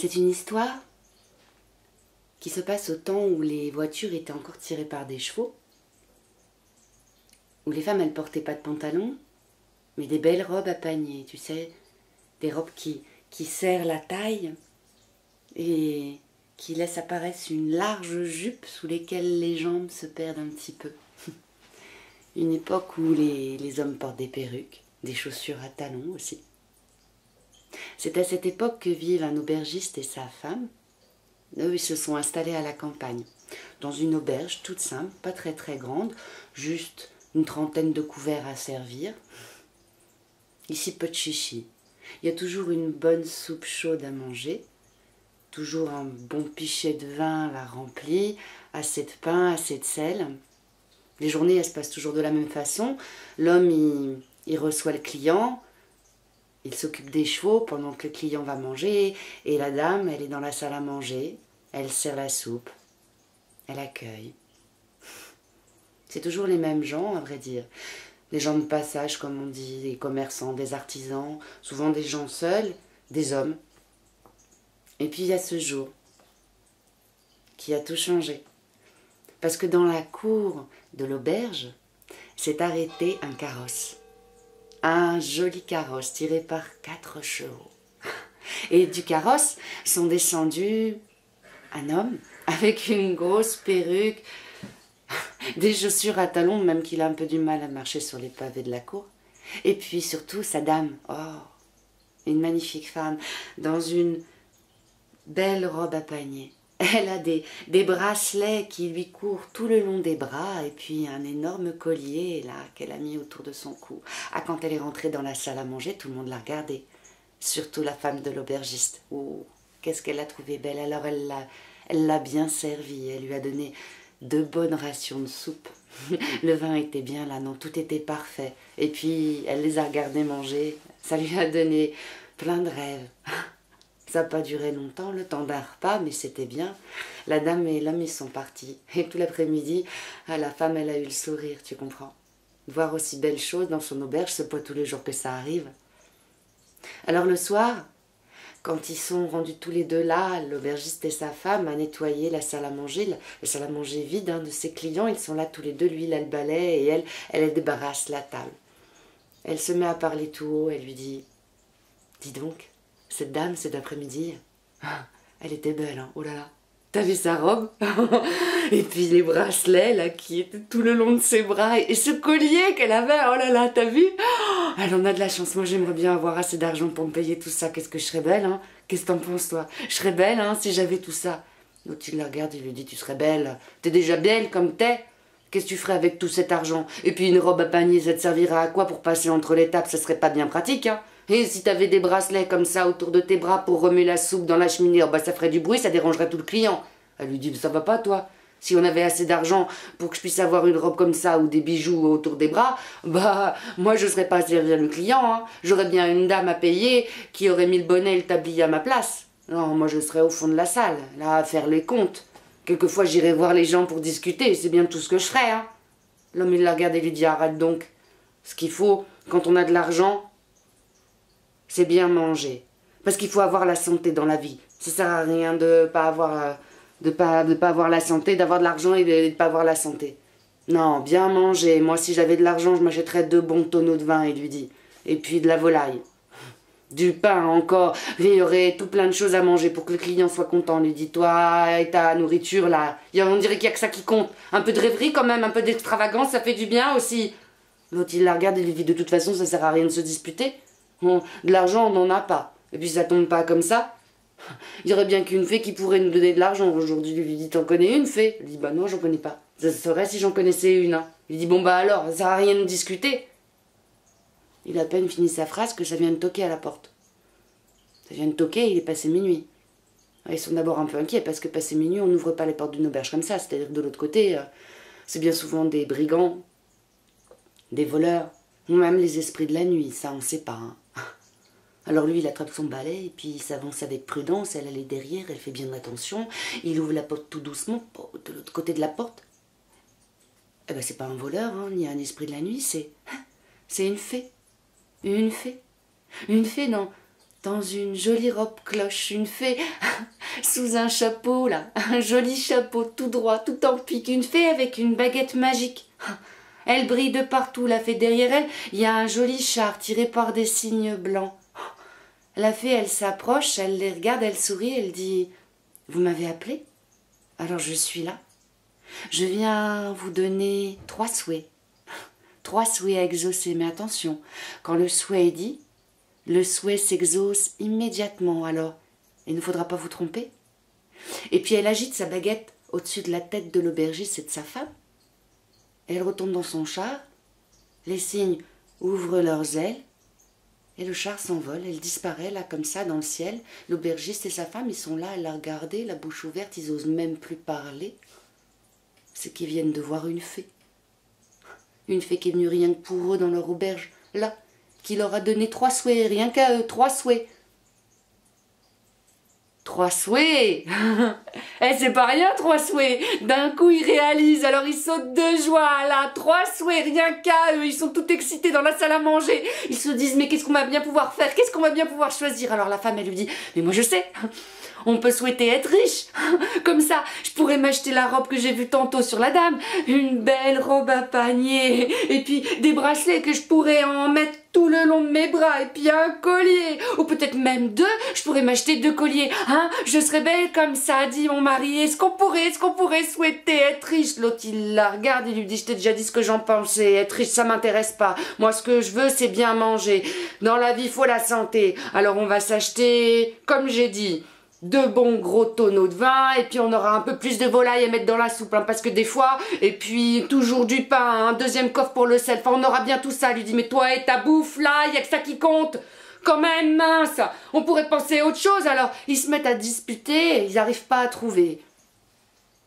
C'est une histoire qui se passe au temps où les voitures étaient encore tirées par des chevaux, où les femmes, elles portaient pas de pantalon, mais des belles robes à panier, tu sais, des robes qui serrent la taille et qui laissent apparaître une large jupe sous lesquelles les jambes se perdent un petit peu. Une époque où les hommes portent des perruques, des chaussures à talons aussi. C'est à cette époque que vivent un aubergiste et sa femme. Eux, ils se sont installés à la campagne, dans une auberge toute simple, pas très très grande, juste une trentaine de couverts à servir. Ici, peu de chichi. Il y a toujours une bonne soupe chaude à manger, toujours un bon pichet de vin à la remplie, assez de pain, assez de sel. Les journées, elles se passent toujours de la même façon. L'homme, il reçoit le client, il s'occupe des chevaux pendant que le client va manger, et la dame, elle est dans la salle à manger, elle sert la soupe, elle accueille. C'est toujours les mêmes gens, à vrai dire. Des gens de passage, comme on dit, des commerçants, des artisans, souvent des gens seuls, des hommes. Et puis il y a ce jour qui a tout changé. Parce que dans la cour de l'auberge s'est arrêté un carrosse. Un joli carrosse tiré par 4 chevaux. Et du carrosse sont descendus un homme avec une grosse perruque, des chaussures à talons, même qu'il a un peu du mal à marcher sur les pavés de la cour. Et puis surtout sa dame, oh, une magnifique femme, dans une belle robe à panier. Elle a des bracelets qui lui courent tout le long des bras et puis un énorme collier là qu'elle a mis autour de son cou. Ah, quand elle est rentrée dans la salle à manger, tout le monde l'a regardée. Surtout la femme de l'aubergiste. Oh, qu'est-ce qu'elle l'a trouvée belle. Alors elle l'a bien servie. Elle lui a donné 2 bonnes rations de soupe. Le vin était bien là, non, tout était parfait. Et puis elle les a regardés manger. Ça lui a donné plein de rêves. Ça n'a pas duré longtemps, le temps d'un repas, mais c'était bien. La dame et l'homme, ils sont partis. Et tout l'après-midi, la femme, elle a eu le sourire, tu comprends. Voir aussi belle chose dans son auberge, c'est pas tous les jours que ça arrive. Alors le soir, quand ils sont rendus tous les deux là, l'aubergiste et sa femme, à nettoyer la salle à manger, la salle à manger vide de ses clients, ils sont là tous les deux, lui, il a le balai, et elle débarrasse la table. Elle se met à parler tout haut, elle lui dit « Dis donc, cette dame, cet après-midi, elle était belle, hein, oh là là. T'as vu sa robe? Et puis les bracelets, là, qui étaient tout le long de ses bras. Et ce collier qu'elle avait, oh là là, t'as vu? Elle en a de la chance. Moi, j'aimerais bien avoir assez d'argent pour me payer tout ça. Qu'est-ce que je serais belle, hein? Qu'est-ce que t'en penses, toi? Je serais belle, hein, si j'avais tout ça. L'autre, il la regarde, il lui dit, tu serais belle. T'es déjà belle comme t'es. Qu'est-ce que tu ferais avec tout cet argent? Et puis une robe à panier, ça te servira à quoi pour passer entre les tables? Ça serait pas bien pratique, hein? Et si t'avais des bracelets comme ça autour de tes bras pour remuer la soupe dans la cheminée, oh bah ça ferait du bruit, ça dérangerait tout le client. Elle lui dit, ça va pas toi? Si on avait assez d'argent pour que je puisse avoir une robe comme ça ou des bijoux autour des bras, bah moi je serais pas à servir le client, hein. J'aurais bien une dame à payer qui aurait mis le bonnet et le tablier à ma place. Non, moi je serais au fond de la salle, là à faire les comptes. Quelquefois j'irais voir les gens pour discuter, c'est bien tout ce que je ferais, hein. L'homme il la regarde et lui dit, arrête donc. Ce qu'il faut, quand on a de l'argent, c'est bien manger. Parce qu'il faut avoir la santé dans la vie. Ça sert à rien de pas avoir, de pas avoir la santé, d'avoir de l'argent et de pas avoir la santé. Non, bien manger. Moi, si j'avais de l'argent, je m'achèterais 2 bons tonneaux de vin, il lui dit. Et puis de la volaille. Du pain encore. Il y aurait tout plein de choses à manger pour que le client soit content. Lui dit, toi et ta nourriture, là. On dirait qu'il n'y a que ça qui compte. Un peu de rêverie quand même, un peu d'extravagance, ça fait du bien aussi. L'autre, il la regarde et lui dit, de toute façon, ça sert à rien de se disputer. Bon, de l'argent, on n'en a pas. Et puis ça tombe pas comme ça. Il y aurait bien qu'une fée qui pourrait nous donner de l'argent. Aujourd'hui, lui dit, t'en connais une fée? Il dit, bah non, j'en connais pas. Ça serait si j'en connaissais une. Hein. Il dit, bon bah alors, ça sert à rien de discuter. Il a à peine fini sa phrase que ça vient de toquer à la porte. Ça vient de toquer, il est passé minuit. Ils sont d'abord un peu inquiets parce que passé minuit, on n'ouvre pas les portes d'une auberge comme ça. C'est-à-dire que de l'autre côté, c'est bien souvent des brigands, des voleurs, ou même les esprits de la nuit. Ça, on sait pas. Hein. Alors lui, il attrape son balai et puis il s'avance avec prudence. Elle est derrière, elle fait bien attention. Il ouvre la porte tout doucement, de l'autre côté de la porte. Eh ben, c'est pas un voleur, hein, ni un esprit de la nuit, c'est une fée. Une fée. Une fée dans une jolie robe cloche, une fée sous un chapeau, là, un joli chapeau tout droit, tout en pique, une fée avec une baguette magique. Elle brille de partout, la fée derrière elle, il y a un joli char tiré par des cygnes blancs. La fée, elle s'approche, elle les regarde, elle sourit, elle dit « Vous m'avez appelé? Alors je suis là. Je viens vous donner 3 souhaits. 3 souhaits à exaucer, mais attention, quand le souhait est dit, le souhait s'exauce immédiatement, alors il ne faudra pas vous tromper. » Et puis elle agite sa baguette au-dessus de la tête de l'aubergiste et de sa femme. Elle retourne dans son char, les cygnes ouvrent leurs ailes, et le char s'envole, elle disparaît là comme ça dans le ciel. L'aubergiste et sa femme, ils sont là à la regarder, la bouche ouverte, ils osent même plus parler. C'est qu'ils viennent de voir une fée. Une fée qui est venue rien que pour eux dans leur auberge, là, qui leur a donné 3 souhaits, rien qu'à eux, 3 souhaits. 3 souhaits. Eh, c'est pas rien, 3 souhaits. D'un coup, ils réalisent, alors ils sautent de joie, là, 3 souhaits, rien qu'à eux. Ils sont tout excités dans la salle à manger. Ils se disent, mais qu'est-ce qu'on va bien pouvoir faire? Qu'est-ce qu'on va bien pouvoir choisir? Alors la femme, elle lui dit, mais moi je sais. On peut souhaiter être riche. Comme ça, je pourrais m'acheter la robe que j'ai vue tantôt sur la dame. Une belle robe à panier. Et puis des bracelets que je pourrais en mettre tout le long de mes bras. Et puis un collier. Ou peut-être même 2. Je pourrais m'acheter 2 colliers. Hein, je serais belle comme ça, dit mon mari. Est-ce qu'on pourrait souhaiter être riche? L'autre, il la regarde et lui dit, je t'ai déjà dit ce que j'en pensais. Être riche, ça m'intéresse pas. Moi, ce que je veux, c'est bien manger. Dans la vie, il faut la santé. Alors on va s'acheter, comme j'ai dit, 2 bons gros tonneaux de vin, et puis on aura un peu plus de volaille à mettre dans la soupe, hein, parce que des fois, et puis toujours du pain, un 2e coffre pour le sel, enfin on aura bien tout ça. Lui dit, mais toi et ta bouffe là, il y a que ça qui compte. Quand même, mince, on pourrait penser à autre chose. Alors ils se mettent à disputer et ils n'arrivent pas à trouver.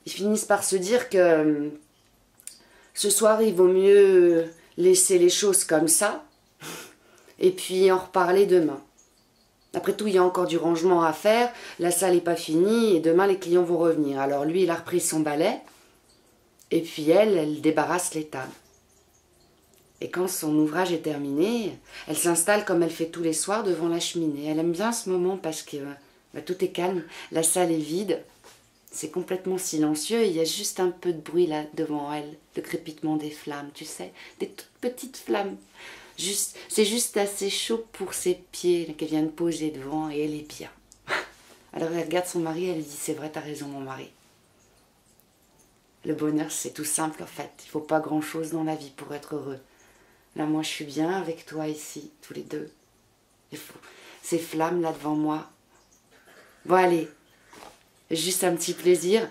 Ils finissent par se dire que ce soir il vaut mieux laisser les choses comme ça et puis en reparler demain. Après tout, il y a encore du rangement à faire, la salle n'est pas finie et demain les clients vont revenir. Alors lui, il a repris son balai et puis elle débarrasse les tables. Et quand son ouvrage est terminé, elle s'installe comme elle fait tous les soirs devant la cheminée. Elle aime bien ce moment parce que tout est calme, la salle est vide, c'est complètement silencieux et il y a juste un peu de bruit là devant elle, le crépitement des flammes, tu sais, des toutes petites flammes. C'est juste assez chaud pour ses pieds qu'elle vient de poser devant et elle est bien. Alors elle regarde son mari et elle lui dit, c'est vrai, t'as raison mon mari. Le bonheur c'est tout simple en fait, il ne faut pas grand chose dans la vie pour être heureux. Là moi je suis bien avec toi ici, tous les deux. Ces flammes là devant moi. Bon allez, juste un petit plaisir.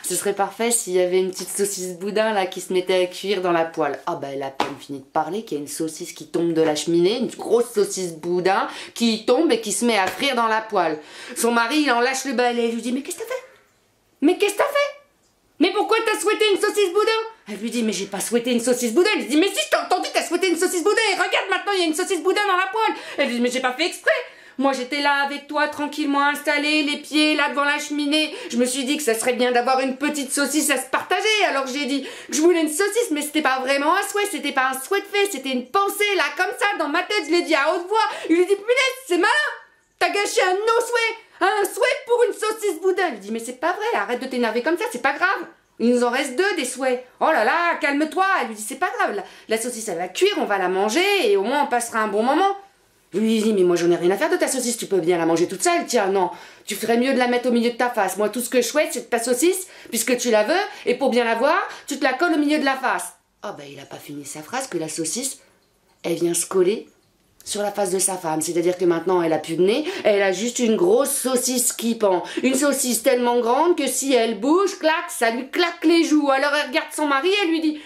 Ce serait parfait s'il y avait une petite saucisse boudin là qui se mettait à cuire dans la poêle. Ah ben elle a à peine fini de parler qu'il y a une saucisse qui tombe de la cheminée, une grosse saucisse boudin qui tombe et qui se met à frire dans la poêle. Son mari il en lâche le balai, il lui dit, mais qu'est-ce que t'as fait? Mais qu'est-ce que t'as fait? Mais pourquoi t'as souhaité une saucisse boudin? Elle lui dit, mais j'ai pas souhaité une saucisse boudin. Elle lui dit, mais si je t'ai entendu, t'as souhaité une saucisse boudin. Et regarde maintenant, il y a une saucisse boudin dans la poêle. Elle lui dit, mais j'ai pas fait exprès. Moi j'étais là avec toi tranquillement installée, les pieds là devant la cheminée. Je me suis dit que ça serait bien d'avoir une petite saucisse à se partager. Alors j'ai dit que je voulais une saucisse, mais c'était pas vraiment un souhait, c'était pas un souhait de fait, c'était une pensée là comme ça dans ma tête. Je l'ai dit à haute voix. Il lui dit, punaise, c'est malin. T'as gâché un no-souhait, un souhait pour une saucisse boudin. Il lui dit, mais c'est pas vrai, arrête de t'énerver comme ça, c'est pas grave. Il nous en reste 2 des souhaits. Oh là là, calme-toi. Elle lui dit, c'est pas grave, la saucisse elle va cuire, on va la manger et au moins on passera un bon moment. Je lui dis, mais moi j'en ai rien à faire de ta saucisse, tu peux bien la manger toute seule, tiens, non. Tu ferais mieux de la mettre au milieu de ta face. Moi tout ce que je souhaite c'est de ta saucisse, puisque tu la veux, et pour bien la voir, tu te la colles au milieu de la face. Oh ben il a pas fini sa phrase que la saucisse, elle vient se coller sur la face de sa femme. C'est-à-dire que maintenant elle a plus de nez, elle a juste une grosse saucisse qui pend. Une saucisse tellement grande que si elle bouge, clac, ça lui claque les joues. Alors elle regarde son mari, elle lui dit,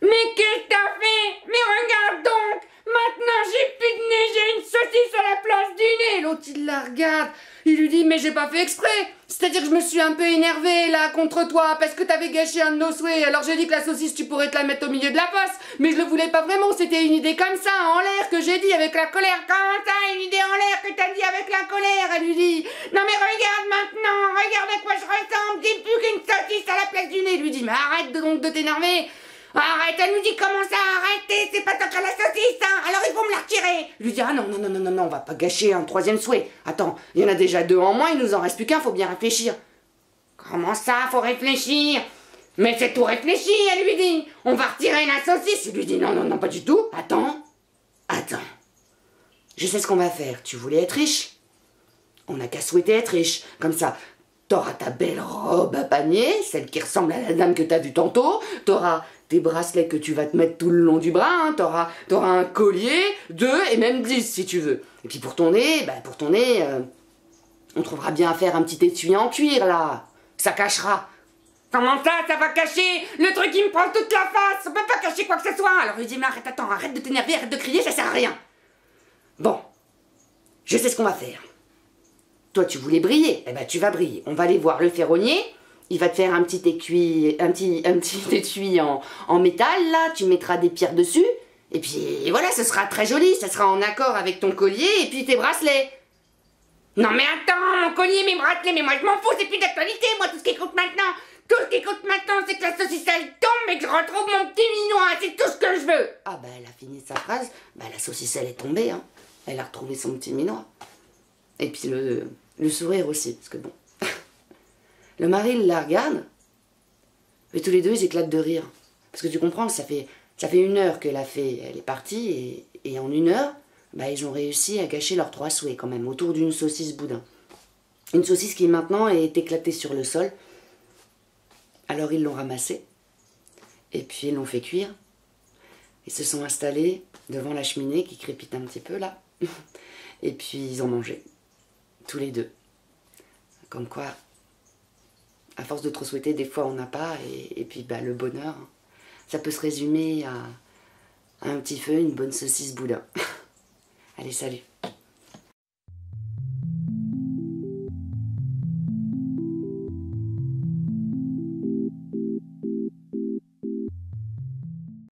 mais qu'est-ce que t'as fait? Mais regarde donc! Maintenant j'ai plus de nez, j'ai une saucisse à la place du nez. L'autre il la regarde, il lui dit, mais j'ai pas fait exprès. C'est-à-dire que je me suis un peu énervée là contre toi parce que t'avais gâché un de nos souhaits. Alors j'ai dit que la saucisse tu pourrais te la mettre au milieu de la face. Mais je le voulais pas vraiment, c'était une idée comme ça, en l'air, que j'ai dit avec la colère. Comment ça, une idée en l'air que t'as dit avec la colère? Elle lui dit, non mais regarde maintenant, regarde à quoi je ressemble, j'ai plus qu'une saucisse à la place du nez. Il lui dit, mais arrête donc de t'énerver. Arrête, elle nous dit comment ça, arrêtez, c'est pas tant qu'à la saucisse, hein, alors il faut me la retirer. Je lui dis, ah non, non, non, non, non, non, on va pas gâcher un troisième souhait. Attends, il y en a déjà 2 en moins, il nous en reste plus qu'un, faut bien réfléchir. Comment ça, faut réfléchir? Mais c'est tout réfléchi, elle lui dit. On va retirer la saucisse. Je lui dis, non, non, non, pas du tout. Attends, attends. Je sais ce qu'on va faire. Tu voulais être riche? On n'a qu'à souhaiter être riche. Comme ça, t'auras ta belle robe à panier, celle qui ressemble à la dame que t'as vue tantôt. T'auras tes bracelets que tu vas te mettre tout le long du bras. Hein. T'auras un collier, 2 et même 10 si tu veux. Et puis pour ton nez, on trouvera bien à faire un petit étui en cuir là. Ça cachera. Comment ça va cacher? Le truc qui me prend toute la face. On peut pas cacher quoi que ce soit. Alors il dit, mais arrête de t'énerver, arrête de crier, ça sert à rien. Bon, je sais ce qu'on va faire. Toi, tu voulais briller, eh ben tu vas briller. On va aller voir le ferronnier. Il va te faire un petit étui en métal, là. Tu mettras des pierres dessus. Et puis voilà, ce sera très joli. Ça sera en accord avec ton collier et puis tes bracelets. Non mais attends, mon collier, mes bracelets, mais moi je m'en fous, c'est plus d'actualité. Moi, tout ce qui compte maintenant, c'est que la saucisse elle tombe et que je retrouve mon petit minois. C'est tout ce que je veux. Ah bah elle a fini sa phrase. Bah la saucisse elle est tombée, hein. Elle a retrouvé son petit minois. Et puis le sourire aussi, parce que bon. Le mari, il la regarde. Et tous les deux, ils éclatent de rire. Parce que tu comprends, ça fait 1 heure qu'elle est partie. Et en 1 heure, bah, ils ont réussi à gâcher leurs 3 souhaits quand même, autour d'une saucisse boudin. Une saucisse qui maintenant est éclatée sur le sol. Alors ils l'ont ramassée. Et puis ils l'ont fait cuire. Ils se sont installés devant la cheminée qui crépite un petit peu là. Et puis ils ont mangé. Tous les deux. Comme quoi, à force de trop souhaiter, des fois on n'a pas. Et puis bah, le bonheur, ça peut se résumer à un petit feu, une bonne saucisse boudin. Allez, salut.